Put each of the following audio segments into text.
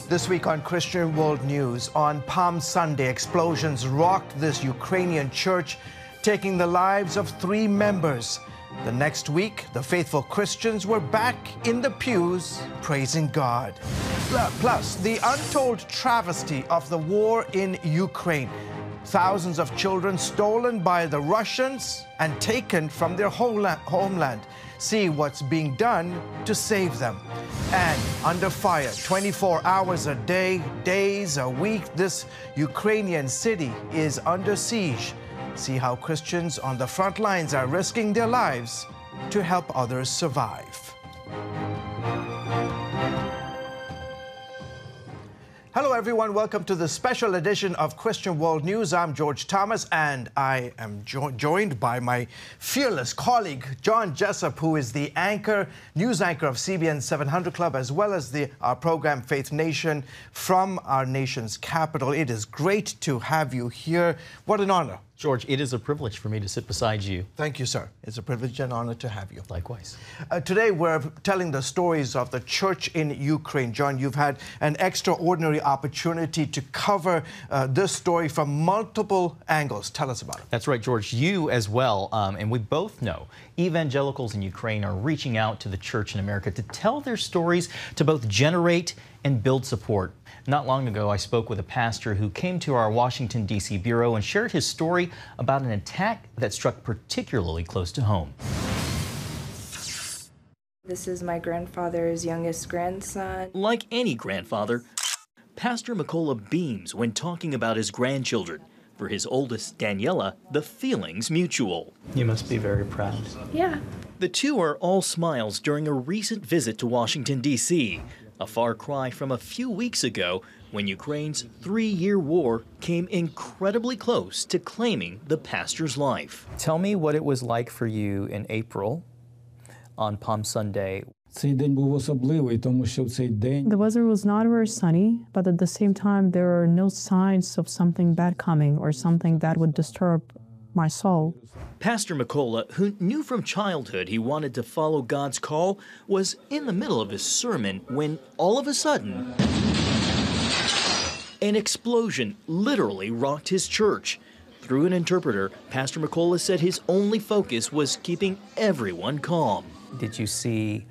This week on Christian World News, on Palm Sunday, explosions rocked this Ukrainian church, taking the lives of 3 members. The next week, the faithful Christians were back in the pews, praising God. Plus, the untold travesty of the war in Ukraine. Thousands of children stolen by the Russians and taken from their homeland. See what's being done to save them. And under fire 24 hours a day, days a week, this Ukrainian city is under siege. See how Christians on the front lines are risking their lives to help others survive. Hello, everyone. Welcome to the special edition of Christian World News. I'm George Thomas, and I am joined by my fearless colleague, John Jessup, who is the news anchor of CBN 700 Club, as well as our program Faith Nation from our nation's capital. It is great to have you here. What an honor. George, it is a privilege for me to sit beside you. Thank you, sir. It's a privilege and honor to have you. Likewise. Today, we're telling the stories of the church in Ukraine. John, you've had an extraordinary opportunity to cover this story from multiple angles. Tell us about it. That's right, George. You as well, and we both know evangelicals in Ukraine are reaching out to the church in America to tell their stories, to both generate and build support. Not long ago, I spoke with a pastor who came to our Washington, D.C. bureau and shared his story about an attack that struck particularly close to home. This is my grandfather's youngest grandson. Like any grandfather, Pastor Mikola beams when talking about his grandchildren. For his oldest, Daniela, the feeling's mutual. You must be very proud. Yeah. The two are all smiles during a recent visit to Washington, D.C., a far cry from a few weeks ago when Ukraine's 3-year war came incredibly close to claiming the pastor's life. Tell me what it was like for you in April on Palm Sunday. The weather was not very sunny, but at the same time, there are no signs of something bad coming or something that would disturb my soul. Pastor Mikola, who knew from childhood he wanted to follow God's call, was in the middle of his sermon when all of a sudden an explosion literally rocked his church. Through an interpreter, Pastor Mikola said his only focus was keeping everyone calm. Did you see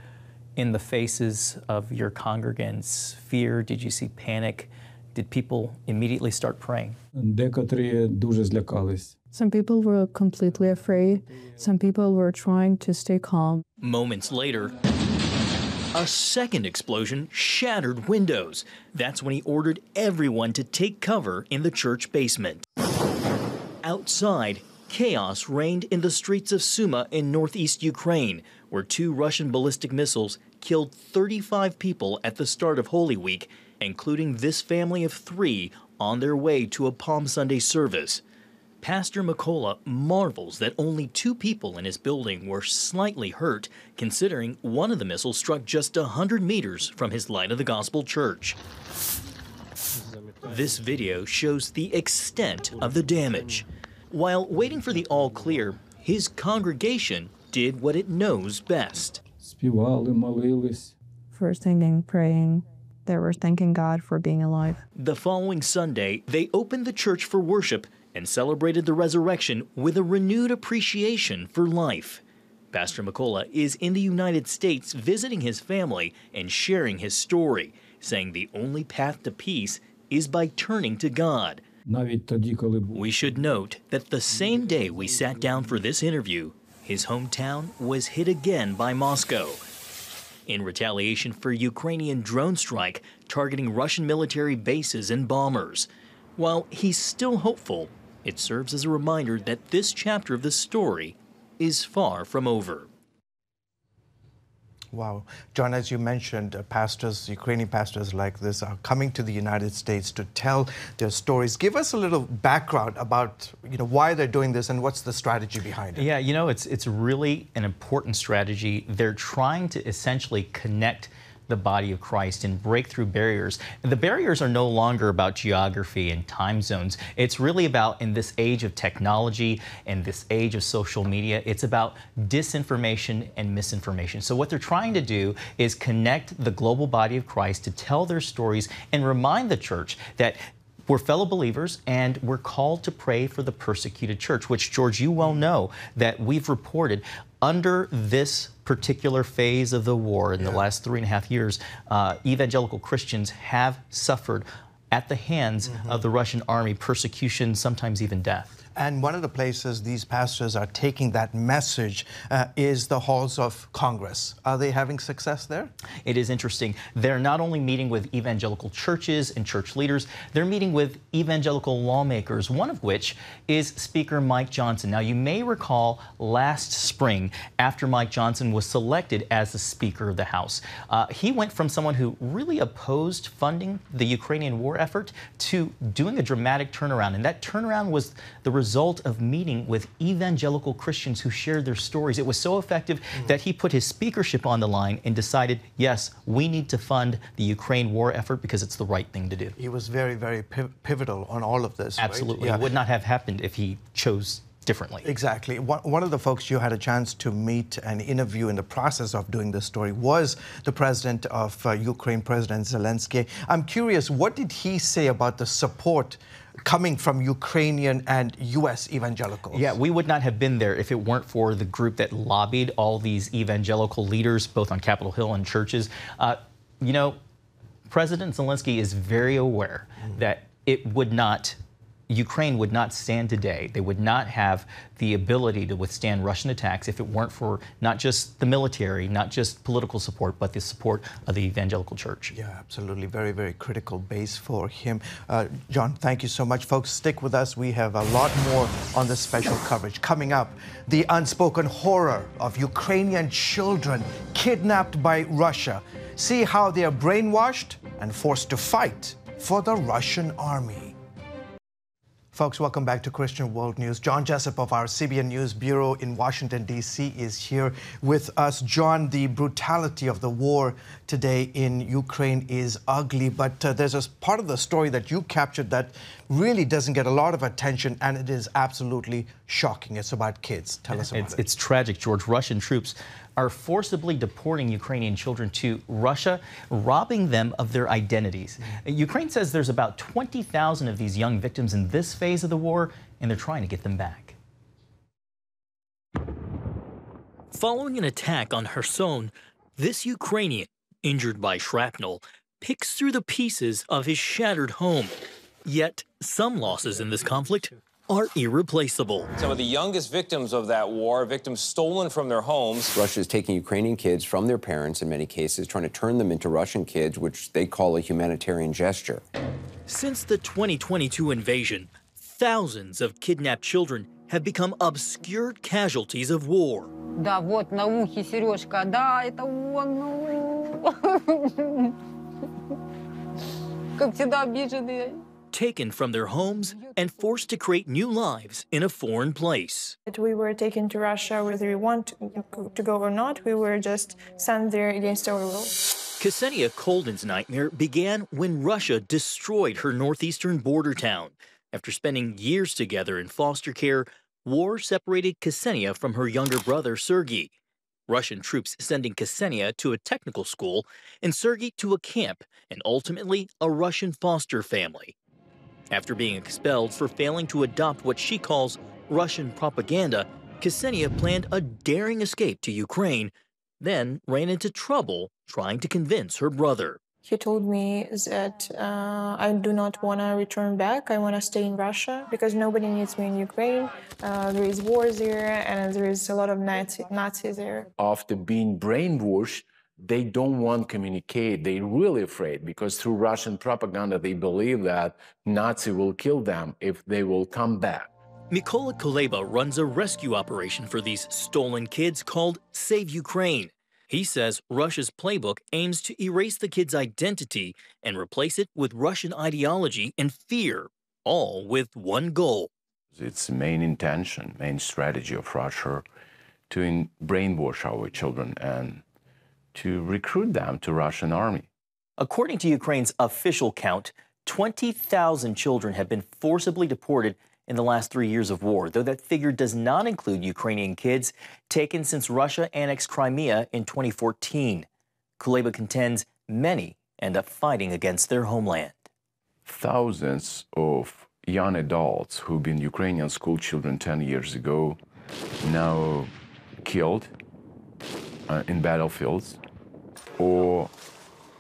in the faces of your congregants fear? Did you see panic? Did people immediately start praying? Some people were completely afraid. Some people were trying to stay calm. Moments later, a second explosion shattered windows. That's when he ordered everyone to take cover in the church basement. Outside, chaos reigned in the streets of Suma in northeast Ukraine, where 2 Russian ballistic missiles killed 35 people at the start of Holy Week, including this family of 3 on their way to a Palm Sunday service. Pastor Mikola marvels that only 2 people in his building were slightly hurt, considering one of the missiles struck just 100 meters from his Light of the Gospel church. This video shows the extent of the damage. While waiting for the all clear, his congregation did what it knows best. First singing, praying. They were thanking God for being alive. The following Sunday, they opened the church for worship and celebrated the resurrection with a renewed appreciation for life. Pastor Mikola is in the United States visiting his family and sharing his story, saying the only path to peace is by turning to God. We should note that the same day we sat down for this interview, his hometown was hit again by Moscow in retaliation for Ukrainian drone strike targeting Russian military bases and bombers. While he's still hopeful, it serves as a reminder that this chapter of the story is far from over. Wow. John, as you mentioned, Ukrainian pastors like this are coming to the United States to tell their stories. Give us a little background about, why they're doing this and what's the strategy behind it. Yeah, it's really an important strategy. They're trying to essentially connect the body of Christ and break through barriers. And the barriers are no longer about geography and time zones. It's really about, in this age of technology and this age of social media, it's about disinformation and misinformation. So what they're trying to do is connect the global body of Christ to tell their stories and remind the church that we're fellow believers and we're called to pray for the persecuted church, which, George, you well know that we've reported under this particular phase of the war in the last 3.5 years, evangelical Christians have suffered at the hands of the Russian army, persecution, sometimes even death. And one of the places these pastors are taking that message is the halls of Congress. Are they having success there? It is interesting. They're not only meeting with evangelical churches and church leaders, they're meeting with evangelical lawmakers, one of which is Speaker Mike Johnson. Now, you may recall last spring, after Mike Johnson was selected as the Speaker of the House, he went from someone who really opposed funding the Ukrainian war effort to doing a dramatic turnaround. And that turnaround was the result of meeting with evangelical Christians who shared their stories. It was so effective that he put his speakership on the line and decided, yes, we need to fund the Ukraine war effort because it's the right thing to do. He was very, very pivotal on all of this. Absolutely. Right? It would not have happened if he chose differently. Exactly. One of the folks you had a chance to meet and interview in the process of doing this story was the president of Ukraine, President Zelensky. I'm curious, what did he say about the support coming from Ukrainian and U.S. evangelicals? Yeah, we would not have been there if it weren't for the group that lobbied all these evangelical leaders, both on Capitol Hill and churches. You know, President Zelensky is very aware that Ukraine would not stand today. They would not have the ability to withstand Russian attacks if it weren't for not just the military, not just political support, but the support of the evangelical church. Yeah, absolutely. Very, very critical base for him. John, thank you so much. Folks, stick with us. We have a lot more on this special coverage. Coming up, the unspoken horror of Ukrainian children kidnapped by Russia. See how they are brainwashed and forced to fight for the Russian army. Folks, welcome back to Christian World News. John Jessup of our CBN News Bureau in Washington, D.C. is here with us. John, the brutality of the war today in Ukraine is ugly, but there's a part of the story that you captured that really doesn't get a lot of attention, and it is absolutely shocking. It's about kids. Tell us about it. It's tragic, George. Russian troops are forcibly deporting Ukrainian children to Russia, robbing them of their identities. Ukraine says there's about 20,000 of these young victims in this phase of the war, and they're trying to get them back. Following an attack on Kherson, this Ukrainian, injured by shrapnel, picks through the pieces of his shattered home. Yet, some losses in this conflict are irreplaceable. Some of the youngest victims of that war, victims stolen from their homes. Russia is taking Ukrainian kids from their parents in many cases, trying to turn them into Russian kids, which they call a humanitarian gesture. Since the 2022 invasion, thousands of kidnapped children have become obscure casualties of war. Да, вот на ухе сережка, да, это он. Как всегда обиженные. Taken from their homes and forced to create new lives in a foreign place. We were taken to Russia whether we want to go or not. We were just sent there against our will. Ksenia Kolden's nightmare began when Russia destroyed her northeastern border town. After spending years together in foster care, war separated Ksenia from her younger brother, Sergei. Russian troops sending Ksenia to a technical school and Sergei to a camp and ultimately a Russian foster family. After being expelled for failing to adopt what she calls Russian propaganda, Ksenia planned a daring escape to Ukraine, then ran into trouble trying to convince her brother. He told me that I do not want to return back. I want to stay in Russia because nobody needs me in Ukraine. There is war there and there is a lot of Nazis there. After being brainwashed, they don't want to communicate. They're really afraid because through Russian propaganda, they believe that Nazi will kill them if they will come back. Mykola Kuleba runs a rescue operation for these stolen kids called Save Ukraine. He says Russia's playbook aims to erase the kids' identity and replace it with Russian ideology and fear, all with one goal. It's the main intention, main strategy of Russia to brainwash our children and to recruit them to Russian army. According to Ukraine's official count, 20,000 children have been forcibly deported in the last 3 years of war, though that figure does not include Ukrainian kids taken since Russia annexed Crimea in 2014. Kuleba contends many end up fighting against their homeland. Thousands of young adults who've been Ukrainian school children 10 years ago now killed in battlefields or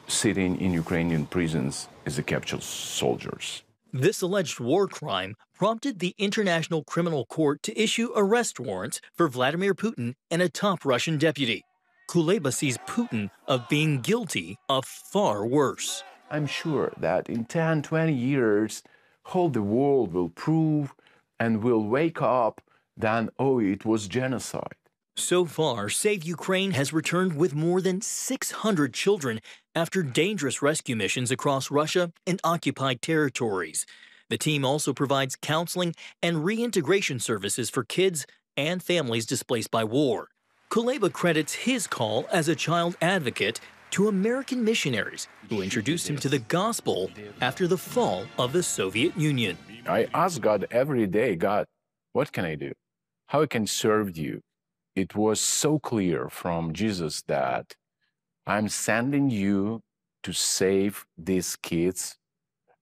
sitting in Ukrainian prisons as the captured soldiers. This alleged war crime prompted the International Criminal Court to issue arrest warrants for Vladimir Putin and a top Russian deputy. Kuleba sees Putin of being guilty of far worse. I'm sure that in 10, 20 years, whole the world will prove and will wake up that, oh, it was genocide. So far, Save Ukraine has returned with more than 600 children after dangerous rescue missions across Russia and occupied territories. The team also provides counseling and reintegration services for kids and families displaced by war. Kuleba credits his call as a child advocate to American missionaries who introduced him to the gospel after the fall of the Soviet Union. I ask God every day, God, what can I do? How I can serve you? It was so clear from Jesus that I'm sending you to save these kids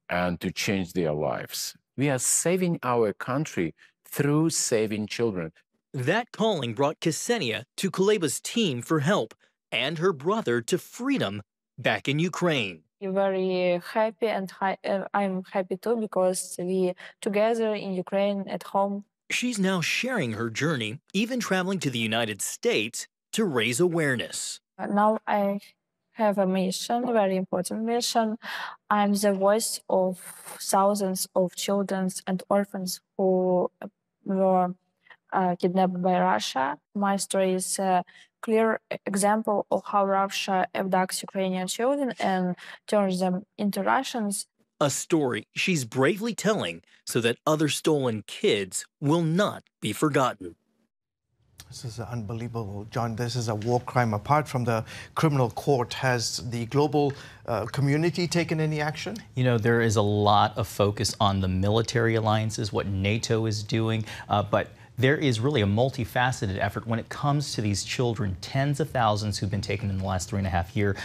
and to change their lives. We are saving our country through saving children. That calling brought Ksenia to Kuleba's team for help and her brother to freedom back in Ukraine. We're very happy, and I'm happy too, because we together in Ukraine at home. She's now sharing her journey, even traveling to the United States to raise awareness. Now I have a mission, a very important mission. I'm the voice of thousands of children and orphans who were kidnapped by Russia. My story is a clear example of how Russia abducts Ukrainian children and turns them into Russians. A story she's bravely telling so that other stolen kids will not be forgotten. This is unbelievable, John. This is a war crime. Apart from the criminal court, has the global community taken any action? You know, there is a lot of focus on the military alliances, what NATO is doing, but there is really a multifaceted effort when it comes to these children, tens of thousands who've been taken in the last 3.5 years.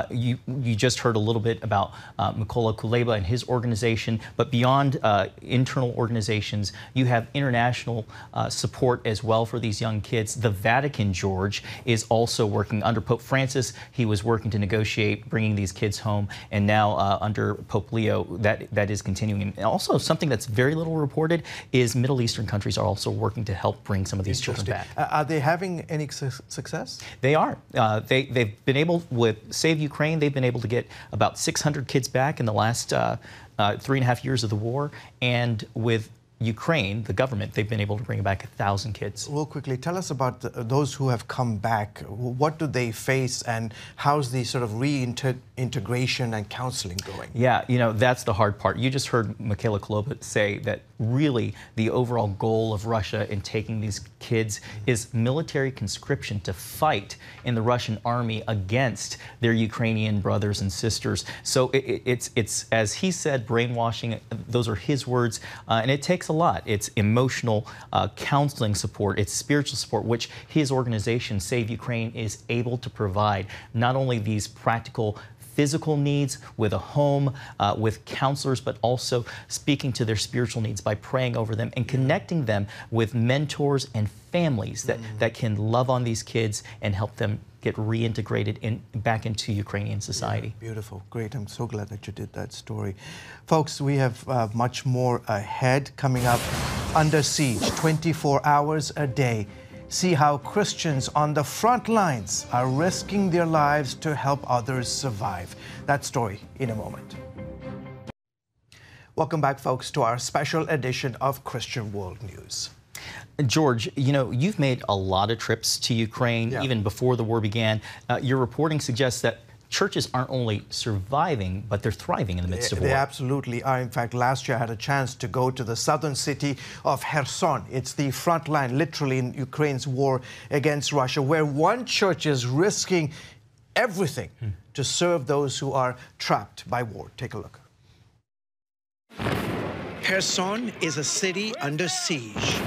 You just heard a little bit about Mykola Kuleba and his organization, but beyond internal organizations, you have international support as well for these young kids. The Vatican, George, is also working under Pope Francis. He was working to negotiate bringing these kids home, and now under Pope Leo, that is continuing. And also, something that's very little reported is Middle Eastern countries are also working to help bring some of these children back. Are they having any success? They are. They've been able, with Save Ukraine, they've been able to get about 600 kids back in the last 3.5 years of the war. And with Ukraine, the government, they've been able to bring back 1,000 kids. Real quickly, tell us about those who have come back. What do they face, and how's the sort of reintegration and counseling going? Yeah, you know, that's the hard part. You just heard Mykola Kuleba say that really the overall goal of Russia in taking these kids is military conscription to fight in the Russian army against their Ukrainian brothers and sisters. So it's as he said, brainwashing. Those are his words, and it takes a lot. It's emotional counseling support, it's spiritual support, which his organization, Save Ukraine, is able to provide. Not only these practical physical needs with a home, with counselors, but also speaking to their spiritual needs by praying over them and connecting them with mentors and families that can love on these kids and help them get reintegrated back into Ukrainian society. Yeah, beautiful. Great. I'm so glad that you did that story. Folks, we have much more ahead coming up. Under Siege, 24 hours a day. See how Christians on the front lines are risking their lives to help others survive. That story in a moment. Welcome back, folks, to our special edition of Christian World News. George, you know, you've made a lot of trips to Ukraine, even before the war began. Your reporting suggests that churches aren't only surviving, but they're thriving in the midst of war. They absolutely are. In fact, last year I had a chance to go to the southern city of Kherson. It's the front line, literally, in Ukraine's war against Russia, where one church is risking everything to serve those who are trapped by war. Take a look. Kherson is a city under siege.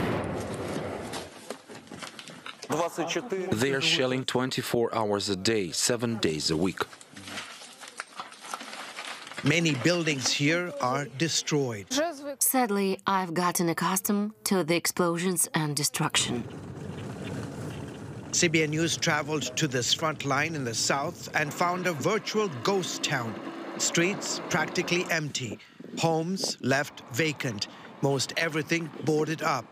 They are shelling 24 hours a day, 7 days a week. Many buildings here are destroyed. Sadly, I've gotten accustomed to the explosions and destruction. CBN News traveled to this front line in the south and found a virtual ghost town. Streets practically empty, homes left vacant, most everything boarded up.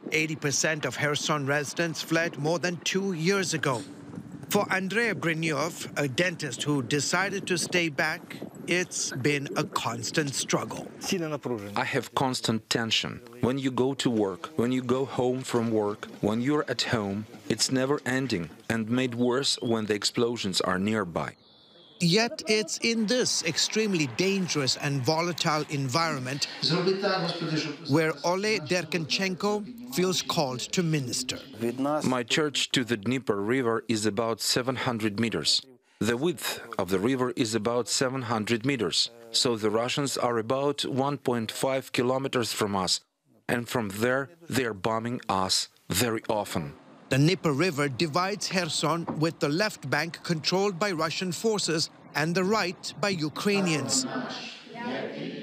80% of Kherson residents fled more than 2 years ago. For Andrei Brinyov, a dentist who decided to stay back, it's been a constant struggle. I have constant tension. When you go to work, when you go home from work, when you're at home, it's never ending and made worse when the explosions are nearby. Yet it's in this extremely dangerous and volatile environment where Ole Derkenchenko feels called to minister. My church to the Dnieper River is about 700 meters. The width of the river is about 700 meters, so the Russians are about 1.5 kilometers from us, and from there they are bombing us very often. The Dnieper River divides Kherson with the left bank controlled by Russian forces and the right by Ukrainians.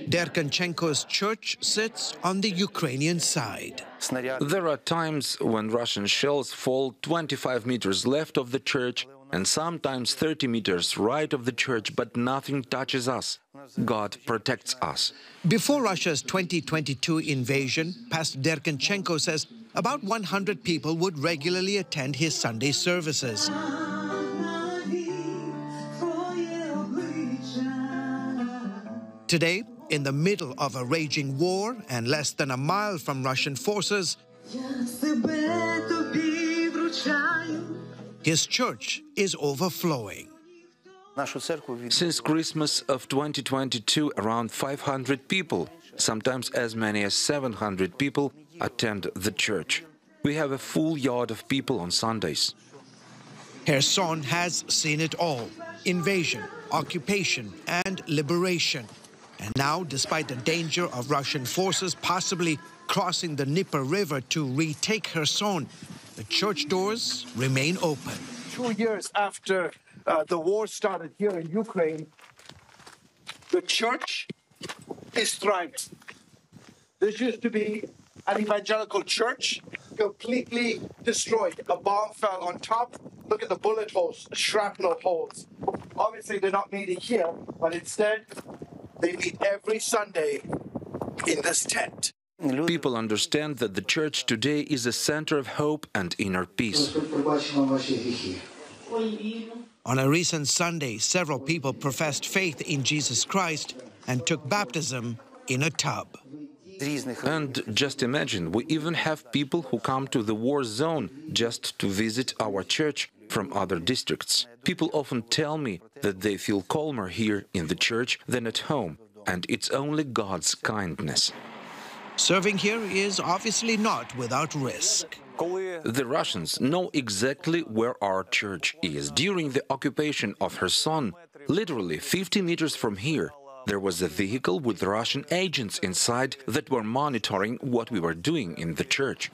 Derkenchenko's church sits on the Ukrainian side. There are times when Russian shells fall 25 meters left of the church and sometimes 30 meters right of the church, but nothing touches us. God protects us. Before Russia's 2022 invasion, Pastor Derkenchenko says about 100 people would regularly attend his Sunday services. Today, in the middle of a raging war and less than a mile from Russian forces, his church is overflowing. Since Christmas of 2022, around 500 people, sometimes as many as 700 people, attend the church. We have a full yard of people on Sundays. Kherson has seen it all: invasion, occupation, and liberation. And now, despite the danger of Russian forces possibly crossing the Dnieper River to retake Kherson, the church doors remain open. 2 years after the war started here in Ukraine, the church is thriving. This used to be an evangelical church, completely destroyed. A bomb fell on top. Look at the bullet holes, shrapnel holes. Obviously, they're not meeting here, but instead, they meet every Sunday in this tent. People understand that the church today is a center of hope and inner peace. On a recent Sunday, several people professed faith in Jesus Christ and took baptism in a tub. And just imagine, we even have people who come to the war zone just to visit our church from other districts. People often tell me that they feel calmer here in the church than at home, and it's only God's kindness. Serving here is obviously not without risk. The Russians know exactly where our church is. During the occupation of Kherson, literally 50 meters from here, there was a vehicle with Russian agents inside that were monitoring what we were doing in the church.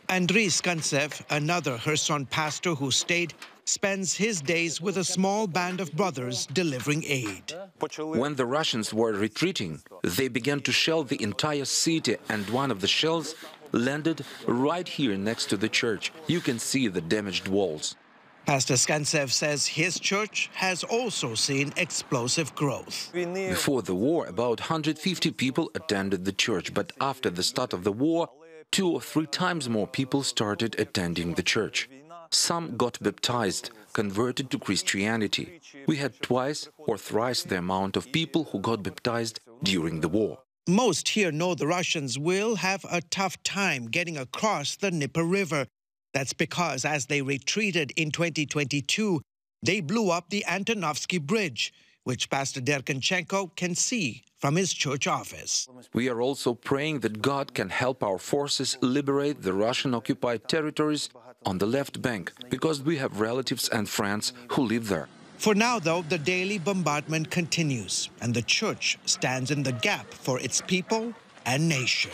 Andriy Skantsev, another Kherson pastor who stayed, spends his days with a small band of brothers delivering aid. When the Russians were retreating, they began to shell the entire city, and one of the shells landed right here next to the church. You can see the damaged walls. Pastor Skantsev says his church has also seen explosive growth. Before the war, about 150 people attended the church, but after the start of the war, 2 or 3 times more people started attending the church. Some got baptized, converted to Christianity. We had twice or thrice the amount of people who got baptized during the war. Most here know the Russians will have a tough time getting across the Dnieper River. That's because as they retreated in 2022, they blew up the Antonovsky Bridge, which Pastor Derkenchenko can see from his church office. We are also praying that God can help our forces liberate the Russian-occupied territories on the left bank, because we have relatives and friends who live there. For now, though, the daily bombardment continues, and the church stands in the gap for its people and nation.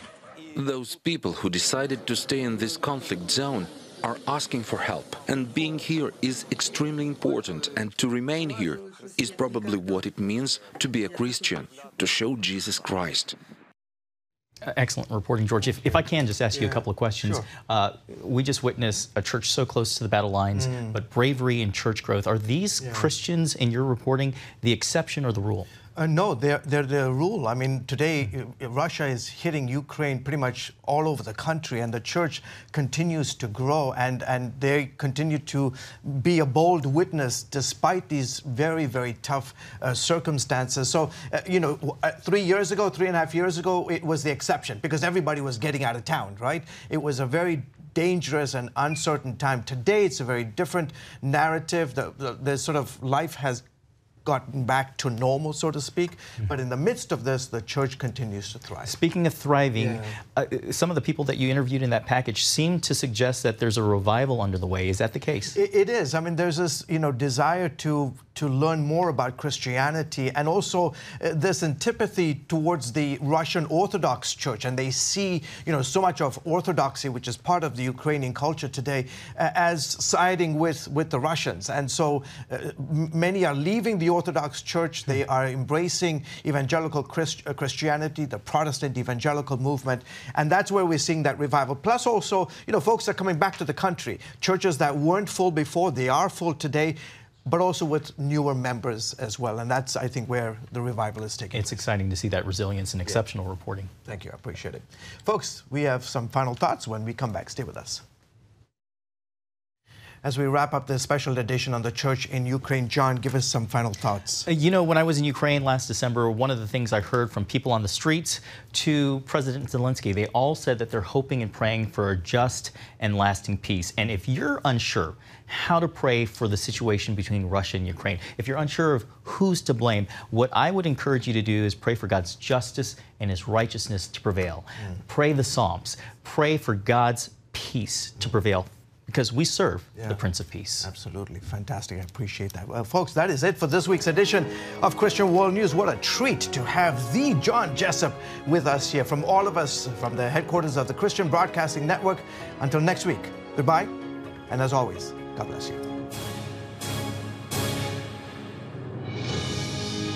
Those people who decided to stay in this conflict zone are asking for help, and being here is extremely important, and to remain here is probably what it means to be a Christian, to show Jesus Christ. Excellent reporting, George. If I can just ask you a couple of questions. Sure. We just witnessed a church so close to the battle lines, but bravery and church growth. Are these Christians in your reporting the exception or the rule? No, they're the rule. I mean, today Russia is hitting Ukraine pretty much all over the country, and the church continues to grow, and they continue to be a bold witness despite these very, very tough circumstances. So, 3 years ago, 3.5 years ago, it was the exception because everybody was getting out of town, right? It was a very dangerous and uncertain time. Today, it's a very different narrative. The sort of life has gotten back to normal, so to speak. But in the midst of this, the church continues to thrive. Speaking of thriving, some of the people that you interviewed in that package seem to suggest that there's a revival under the way. Is that the case? It is. I mean, there's this, desire to learn more about Christianity, and also this antipathy towards the Russian Orthodox Church. And they see, so much of Orthodoxy, which is part of the Ukrainian culture today, as siding with the Russians. And so many are leaving the Orthodox Church. They are embracing evangelical Christianity, the Protestant evangelical movement. And that's where we're seeing that revival. Plus also, folks are coming back to the country. Churches that weren't full before, they are full today, but also with newer members as well. And that's, I think, where the revival is taking place. It's exciting to see that resilience and exceptional reporting. Thank you. I appreciate it. Folks, we have some final thoughts when we come back. Stay with us. As we wrap up this special edition on the church in Ukraine, John, give us some final thoughts. When I was in Ukraine last December, one of the things I heard from people on the streets to President Zelensky, they all said that they're hoping and praying for a just and lasting peace. And if you're unsure how to pray for the situation between Russia and Ukraine, if you're unsure of who's to blame, what I would encourage you to do is pray for God's justice and His righteousness to prevail. Pray the Psalms. Pray for God's peace to prevail, because we serve the Prince of Peace. Absolutely. Fantastic. I appreciate that. Well, folks, that is it for this week's edition of Christian World News. What a treat to have the John Jessup with us here. From all of us, from the headquarters of the Christian Broadcasting Network. Until next week, goodbye. And as always, God bless you.